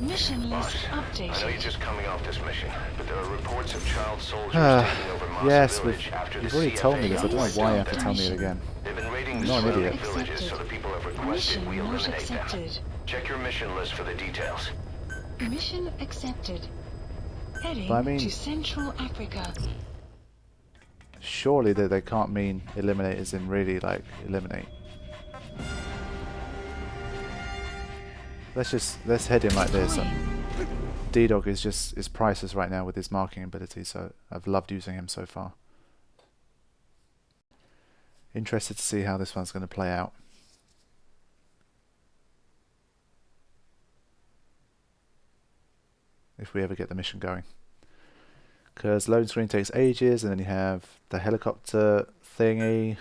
Mission Boss, list I know updated. you're just coming off this mission, but there are reports of child soldiers taking over Massa Yes, Village after the you've already told me CFA this. I got don't know wiped why you out have to there. tell me it again. They've been raiding I'm the not an surrounding idiot. villages, so the people have requested Mission we not eliminate them. accepted. Check your mission list for the details. Mission accepted. Heading But I mean, to Central Africa. surely they can't mean eliminate as in really like eliminate. Let's head in like this. D-Dog is priceless right now with his marking ability, so I've loved using him so far. Interested to see how this one's going to play out. If we ever get the mission going. Because loading screen takes ages, and then you have the helicopter thingy.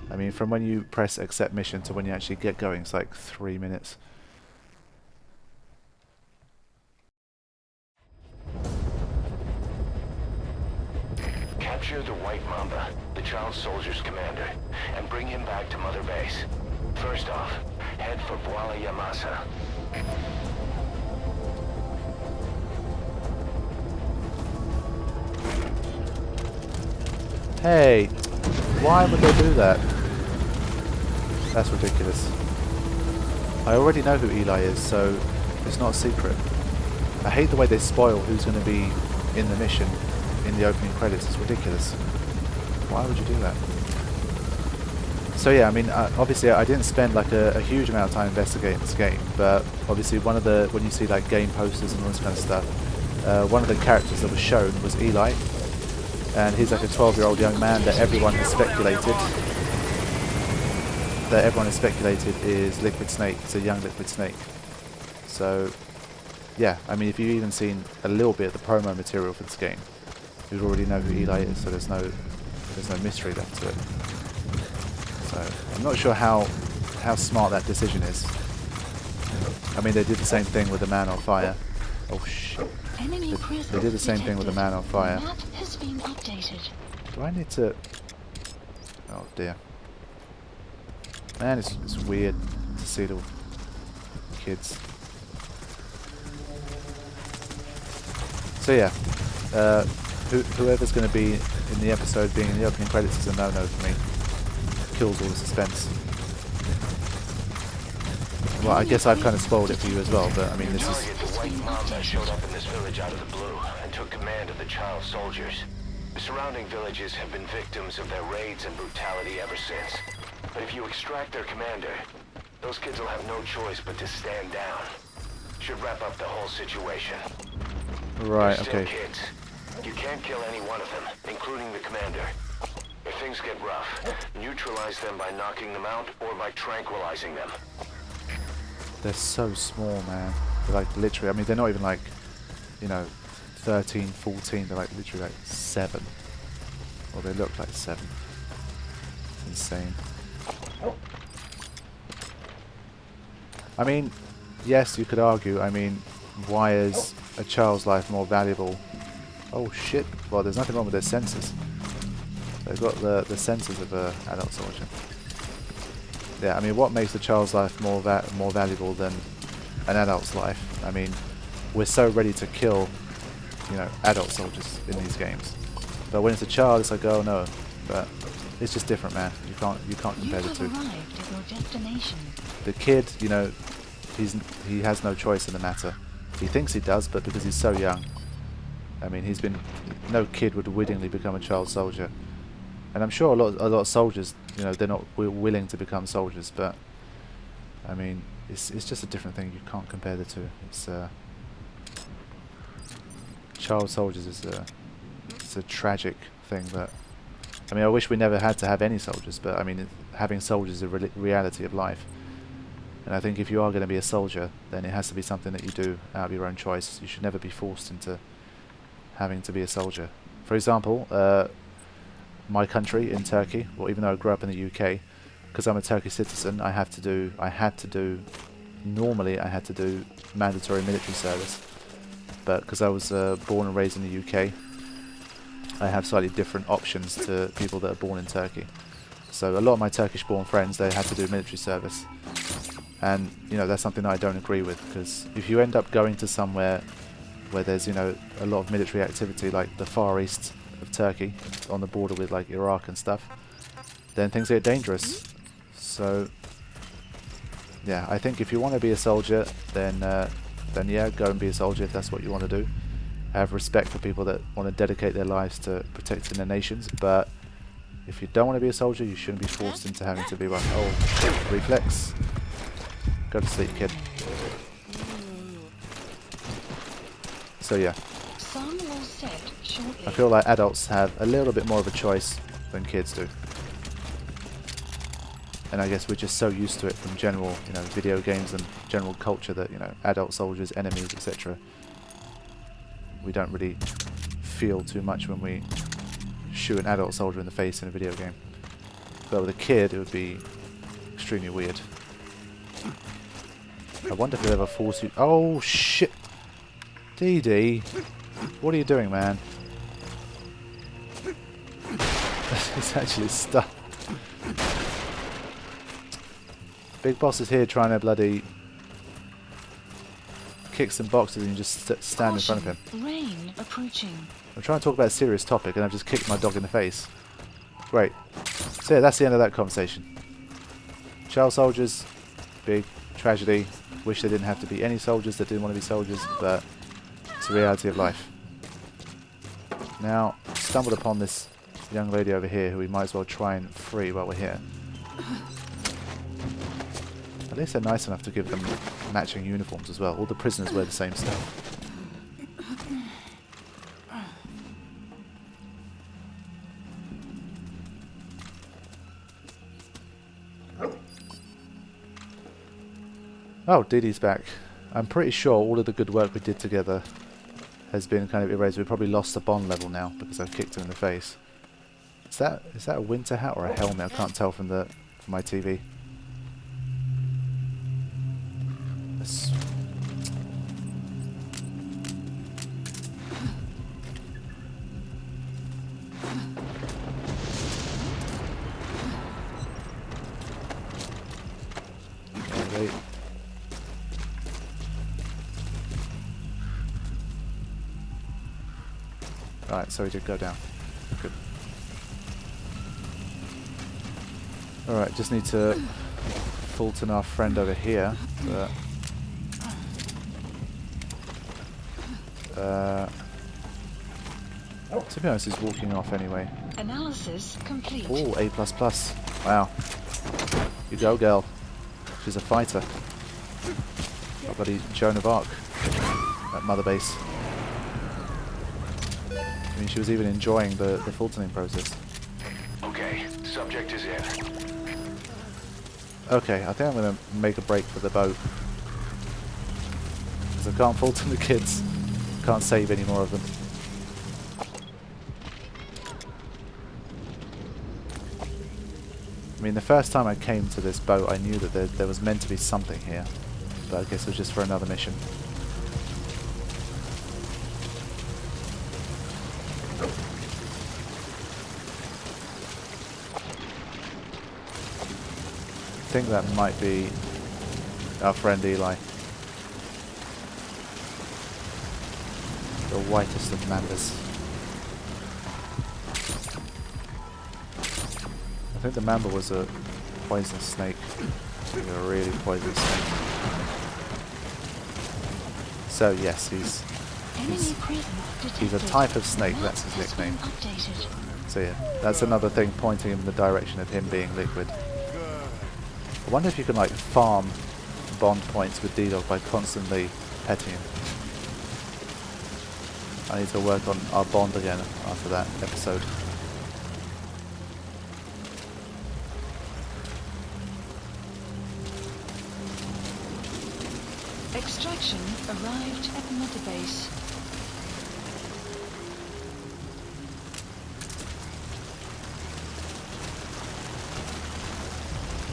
I mean, from when you press accept mission to when you actually get going, it's like 3 minutes. Capture the White Mamba, the child soldier's commander, and bring him back to Mother Base. First off, head for Voila Yamasa. Hey, why would they do that? That's ridiculous. I already know who Eli is, so it's not a secret. I hate the way they spoil who's going to be in the mission in the opening credits. It's ridiculous. Why would you do that? So yeah, I mean, obviously I didn't spend like a huge amount of time investigating this game, but obviously when you see like game posters and all this kind of stuff, one of the characters that was shown was Eli, and he's like a 12-year-old young man that everyone has speculated is Liquid Snake. It's a young Liquid Snake. So yeah, I mean, if you've even seen a little bit of the promo material for this game, you already know who Eli is, so there's no mystery left to it. So I'm not sure how smart that decision is. I mean, they did the same thing with the Man on Fire. Oh shit. They did the same thing with the Man on Fire. Map has been updated. Do I need to... Oh dear. Man, it's weird to see the kids. So yeah, whoever's going to be in the episode being in the opening credits is a no-no for me. Kills all the suspense. Well, I guess I've kind of spoiled it for you as well, but I mean, this is... The White Mamba showed up in this village out of the blue and took command of the child soldiers. The surrounding villages have been victims of their raids and brutality ever since. But if you extract their commander, those kids will have no choice but to stand down. Should wrap up the whole situation. Right, They're still okay. kids. You can't kill any one of them, including the commander. If things get rough, neutralize them by knocking them out or by tranquilizing them. They're so small, man. They're like literally, I mean, they're not even like, you know, 13, 14. They're like literally like 7. Or they look like 7. It's insane. I mean, yes, you could argue, I mean, why is a child's life more valuable? Oh shit, well there's nothing wrong with their senses. They've got the senses of an adult soldier. Yeah, I mean, what makes a child's life more valuable than an adult's life? I mean, we're so ready to kill, you know, adult soldiers in these games. But when it's a child, it's like, oh no. But it's just different, man. You can't compare the two. You have arrived at your destination. The kid, you know, he has no choice in the matter. He thinks he does, but because he's so young. I mean, no kid would wittingly become a child soldier. And I'm sure a lot of soldiers, you know, they're not willing to become soldiers, but I mean, it's just a different thing. You can't compare the two. It's child soldiers is it's a tragic thing, but I mean, I wish we never had to have any soldiers, but I mean, having soldiers is a reality of life. And I think if you are going to be a soldier, then it has to be something that you do out of your own choice. You should never be forced into having to be a soldier. For example, my country in Turkey, well, even though I grew up in the UK, because I'm a Turkish citizen, normally I had to do mandatory military service. But because I was born and raised in the UK, I have slightly different options to people that are born in Turkey. So a lot of my Turkish-born friends, they had to do military service. And, you know, that's something that I don't agree with, because if you end up going to somewhere where there's, you know, a lot of military activity, like the far east of Turkey, on the border with, like, Iraq and stuff, then things get dangerous. So, yeah, I think if you want to be a soldier, then yeah, go and be a soldier if that's what you want to do. I have respect for people that want to dedicate their lives to protecting their nations, but if you don't want to be a soldier, you shouldn't be forced into having to be one. Oh, reflex. Go to sleep, kid. So yeah, Sun will set shortly. I feel like adults have a little bit more of a choice than kids do. And I guess we're just so used to it from general, you know, video games and general culture that, you know, adult soldiers, enemies, etc. We don't really feel too much when we shoot an adult soldier in the face in a video game. But with a kid, it would be extremely weird. I wonder if they'll ever force you... Oh, shit! DD, what are you doing, man? He's actually stuck. Big Boss is here trying to bloody kick some boxes and you just stand in front of him. Rain approaching. I'm trying to talk about a serious topic and I've just kicked my dog in the face. Great. So yeah, that's the end of that conversation. Child soldiers, big tragedy. Wish there didn't have to be any soldiers that didn't want to be soldiers, but it's the reality of life. Now, stumbled upon this young lady over here who we might as well try and free while we're here. At least they're nice enough to give them matching uniforms as well. All the prisoners wear the same stuff. Oh, Dee Dee's back. I'm pretty sure all of the good work we did together has been kind of erased. We've probably lost the bond level now because I've kicked him in the face. Is that a winter hat or a helmet? I can't tell from my TV. Let's wait. Alright, so he did go down. Good. Alright, just need to Fulton our friend over here, but to be honest, he's walking off anyway. Analysis complete. Oh, A++. Wow. You go, girl. She's a fighter. Got bloody Joan of Arc at Mother Base. I mean, she was even enjoying the Fultoning process. Okay, subject is in. Okay, I think I'm going to make a break for the boat. Because I can't Fulton the kids. Can't save any more of them. I mean, the first time I came to this boat, I knew that there was meant to be something here. But I guess it was just for another mission. I think that might be our friend Eli. The whitest of mambas. I think the mamba was a poisonous snake. A really poisonous snake. So yes, he's a type of snake, that's his nickname. So yeah, that's another thing pointing in the direction of him being liquid. I wonder if you can like farm bond points with D-Dog by constantly petting him. I need to work on our bond again after that episode. Extraction arrived at Mother Base.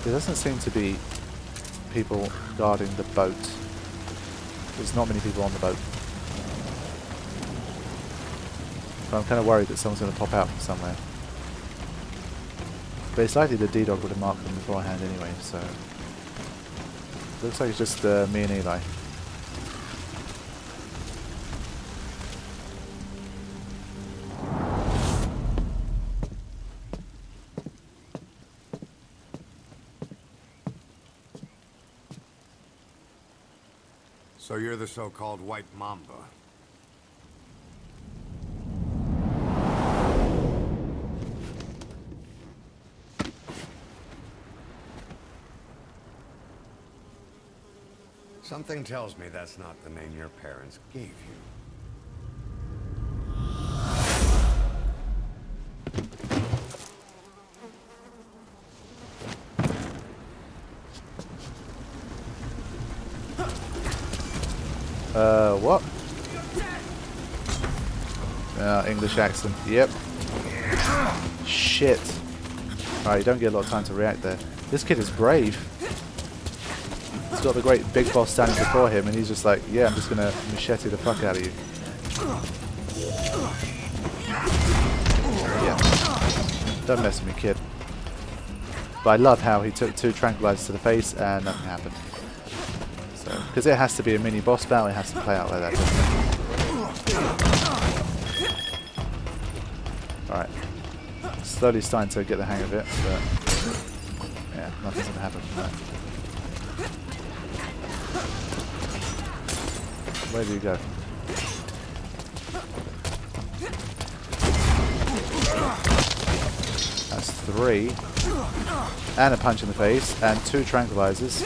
There doesn't seem to be people guarding the boat. There's not many people on the boat. But I'm kind of worried that someone's going to pop out from somewhere. But it's likely the D-Dog would have marked them beforehand anyway, so... Looks like it's just me and Eli. So you're the so-called White Mamba. Something tells me that's not the name your parents gave you. What? English accent. Yep. Shit. Alright, you don't get a lot of time to react there. This kid is brave. He's got the great big boss standing before him and he's just like, yeah, I'm just gonna machete the fuck out of you. Yeah. Don't mess with me, kid. But I love how he took 2 tranquilizers to the face and nothing happened. So, because it has to be a mini boss battle, it has to play out like that, doesn't it? Alright. Slowly starting to get the hang of it, but yeah, nothing's gonna happen from that. Where do you go? That's 3. And a punch in the face, and 2 tranquilizers.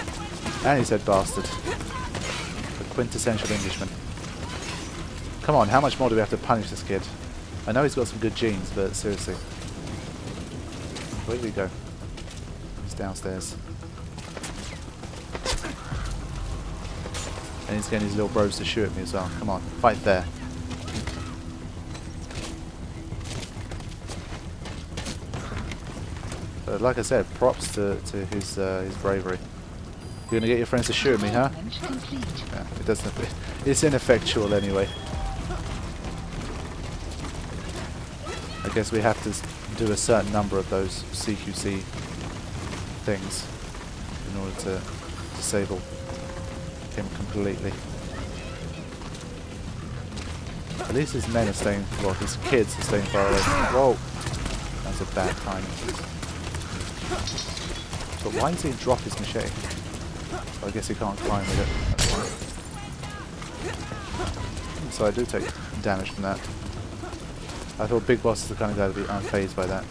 And he said bastard. The quintessential Englishman. Come on, how much more do we have to punish this kid? I know he's got some good genes, but seriously. Where do we go? He's downstairs. And he's getting his little bros to shoot at me as well. Come on, fight fair. But like I said, props to his bravery. You're gonna get your friends to shoot at me, huh? Yeah, it doesn't. It's ineffectual anyway. I guess we have to do a certain number of those CQC things in order to disable him completely. At least his men are staying, well, his kids are staying far away. Whoa! That's a bad time. But why does he drop his machete? Well, I guess he can't climb with it. That's why. So I do take damage from that. I thought big bosses are the kind of guy to be unfazed by that,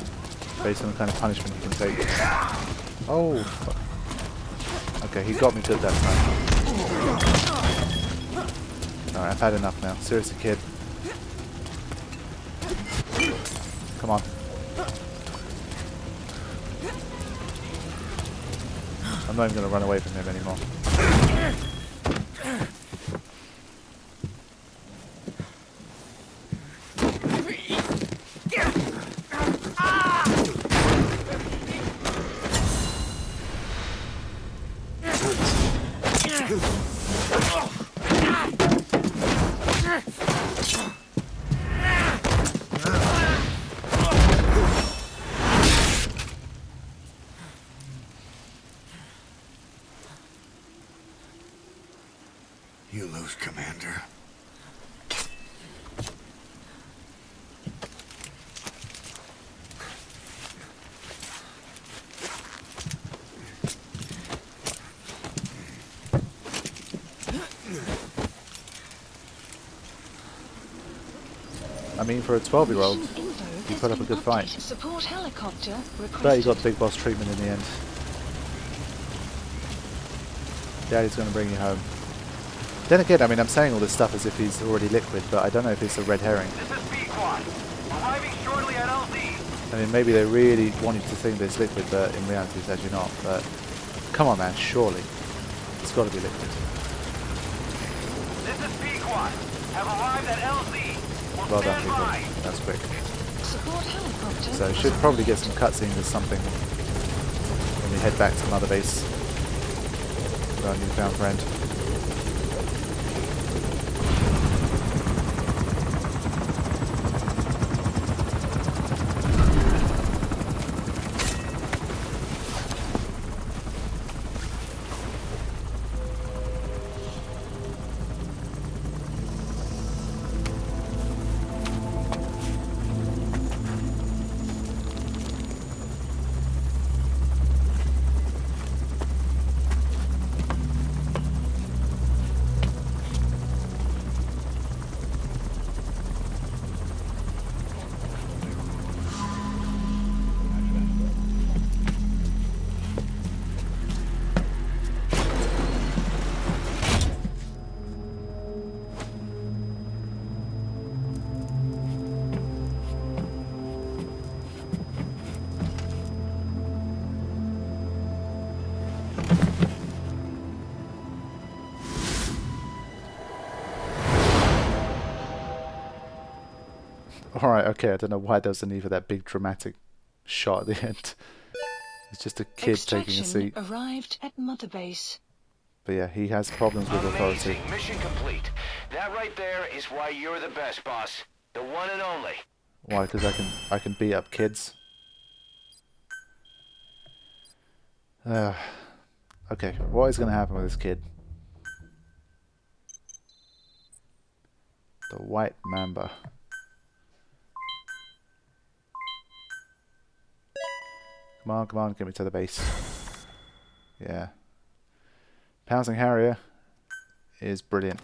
based on the kind of punishment he can take. Oh, fuck. Okay, he got me good that time. Alright, I've had enough now. Seriously, kid. Come on. I'm not even going to run away from him anymore. You lose, Commander. I mean, for a 12-year-old, he put up a good fight. Support helicopter But he got the big boss treatment in the end. Daddy's going to bring you home. Then again, I mean, I'm saying all this stuff as if he's already liquid, but I don't know if it's a red herring. This is B-Quad. Arriving shortly at LZ. I mean, maybe they really want you to think that it's liquid, but in reality it's actually not. But come on, man, surely. It's got to be liquid. This is B-Quad. Have arrived at LZ. Well done, people. That's quick. Support helicopter. So should probably get some cutscenes or something when we head back to Mother Base with our newfound friend. Alright, okay, I don't know why there was a need for that big dramatic shot at the end. It's just a kid taking a seat. Arrived at Mother Base. But yeah, he has problems with authority. Amazing. Mission complete. That right there is why you're the best, boss. The one and only. Why? Because I can beat up kids. Okay, what is going to happen with this kid? The White Mamba. Come on, get me to the base. Yeah. Pouncing Harrier is brilliant.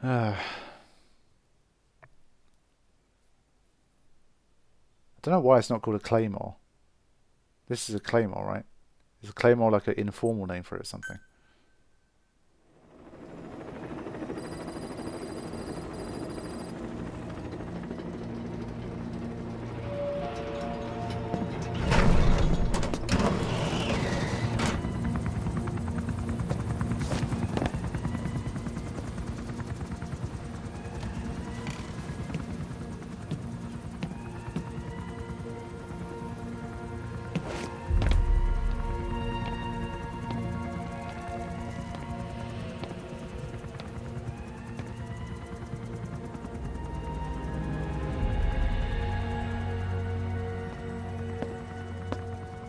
I don't know why it's not called a Claymore. This is a Claymore, right? Is a Claymore like an informal name for it or something?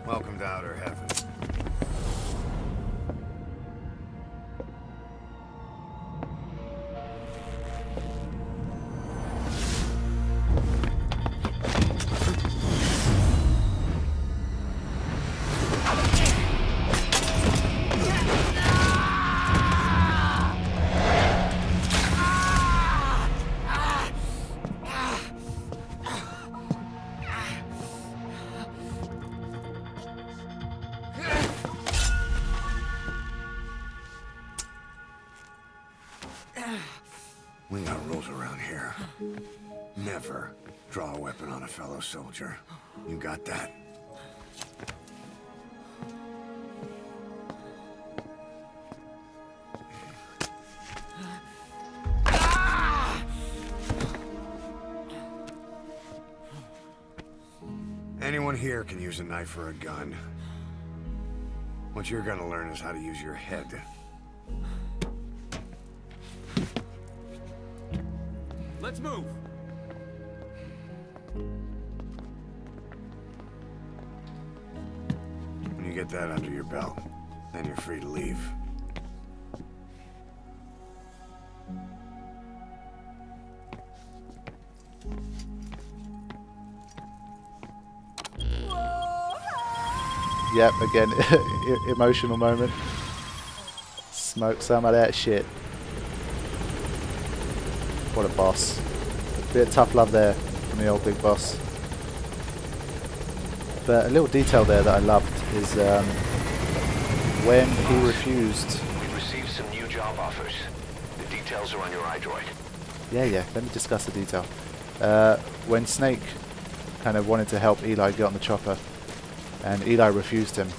Welcome to Outer Heaven. We got rules around here. Never draw a weapon on a fellow soldier. You got that? Anyone here can use a knife or a gun. What you're gonna learn is how to use your head. Let's move! When you get that under your belt, then you're free to leave. Yep, again, emotional moment. Smoke some of that shit. What a boss. Bit of tough love there from the old big boss. But a little detail there that I loved is when he refused. We've received some new job offers. The details are on your iDroid. Yeah, let me discuss the detail. When Snake kind of wanted to help Eli get on the chopper, and Eli refused him,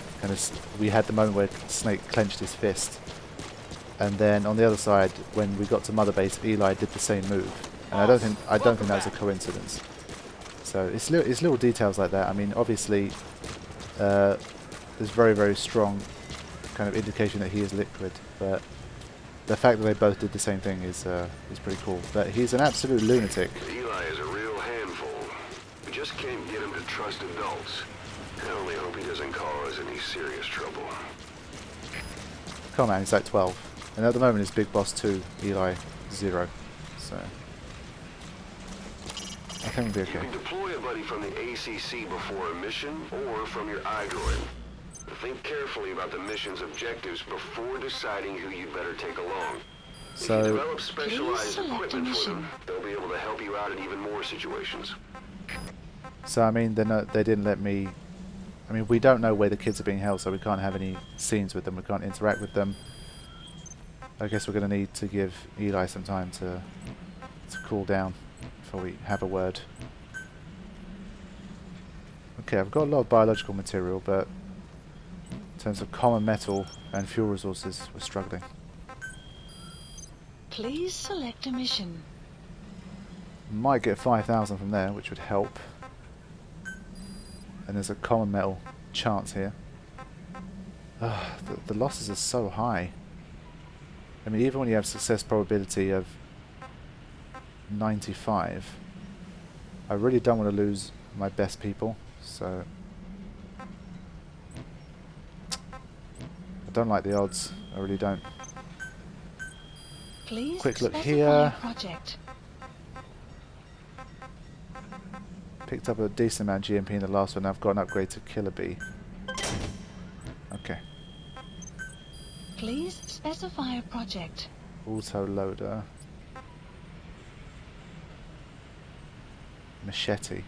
we had the moment where Snake clenched his fist. And then on the other side, when we got to Mother Base, Eli did the same move. And I don't think that was a coincidence. So it's little details like that. I mean, obviously, there's very, very strong kind of indication that he is liquid, but the fact that they both did the same thing is pretty cool. But he's an absolute lunatic. Eli is a real handful. We just can't get him to trust adults. I only hope he doesn't cause any serious trouble. Come on, he's like 12. And at the moment it's Big Boss 2, Eli 0. So I think we'll be okay. You can deploy a buddy from the ACC before a mission or from your iDroid. Think carefully about the mission's objectives before deciding who you'd better take along. If you develop specialized equipment for them, they'll be able to help you out in even more situations. So I mean, they didn't let me. I mean, we don't know where the kids are being held, so we can't have any scenes with them. We can't interact with them. I guess we're going to need to give Eli some time to cool down before we have a word. Okay, I've got a lot of biological material, but In terms of common metal and fuel resources, we're struggling. Please select a mission. Might get 5,000 from there, which would help. And there's a common metal chance here. The losses are so high. I mean, even when you have success probability of 95, I really don't want to lose my best people, so I don't like the odds. I really don't. Please Quick look specify here. a project. Picked up a decent amount of GMP in the last one. I've got an upgrade to Killer Bee. Okay. Please specify a project. Auto loader. Machete.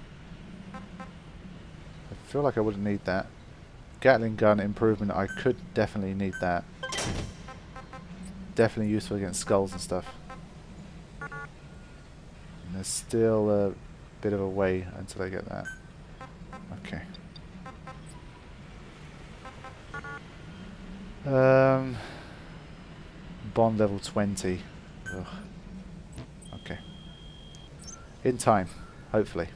I feel like I wouldn't need that. Gatling gun improvement, I could definitely need that. Definitely useful against skulls and stuff. And there's still a bit of a way until I get that. Okay. Bond level 20. Ugh. Okay. In time, hopefully.